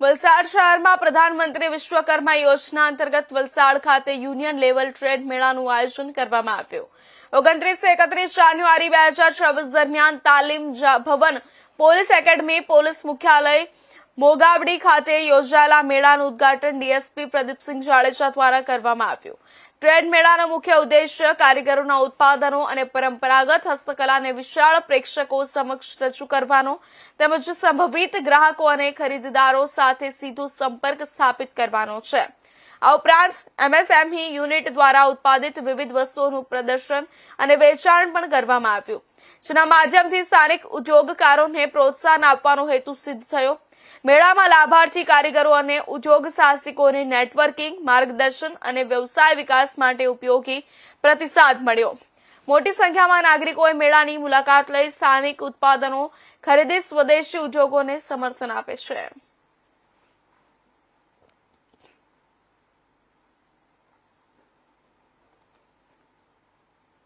વલસાડ શહેરમાં પ્રધાનમંત્રી વિશ્વકર્મા યોજના અંતર્ગત વલસાડ ખાતે યુનિયન લેવલ ટ્રેડ મેળાનું આયોજન કરવામાં આવ્યું। 29 થી 31 જાન્યુઆરી 2024 દરમિયાન તાલીમ ભવન, પોલીસ એકેડમી, પોલીસ મુખ્યાલય, મોગાવડી ખાતે યોજાયેલા મેળાનું ઉદ્ઘાટન ડીએસપી પ્રદીપસિંહ જાડેજા દ્વારા કરવામાં આવ્યું। ટ્રેડ મેળાનો મુખ્ય ઉદ્દેશ્ય કારીગરોના ઉત્પાદનો અને પરંપરાગત હસ્તકલાને વિશાળ પ્રેક્ષકો સમક્ષ રજૂ કરવાનો તેમજ સંભવિત ગ્રાહકો અને ખરીદદારો સાથે સીધો સંપર્ક સ્થાપિત કરવાનો છે। આ ઉપરાંત એમએસએમઈ યુનિટ દ્વારા ઉત્પાદિત વિવિધ વસ્તુઓનું પ્રદર્શન અને વેચાણ પણ કરવામાં આવ્યું, જેના માધ્યમથી સ્થાનિક ઉદ્યોગકારોને પ્રોત્સાહન આપવાનો હેતુ સિદ્ધ થયો। મેળામાં લાભાર્થી કારીગરો અને ઉદ્યોગ સાહસિકોને નેટવર્કિંગ, માર્ગદર્શન અને વ્યવસાય વિકાસ માટે ઉપયોગી પ્રતિસાદ મળ્યો। મોટી સંખ્યામાં નાગરિકોએ મેળાની મુલાકાત લઈ સ્થાનિક ઉત્પાદનો ખરીદી સ્વદેશી ઉદ્યોગોને સમર્થન આપે છે।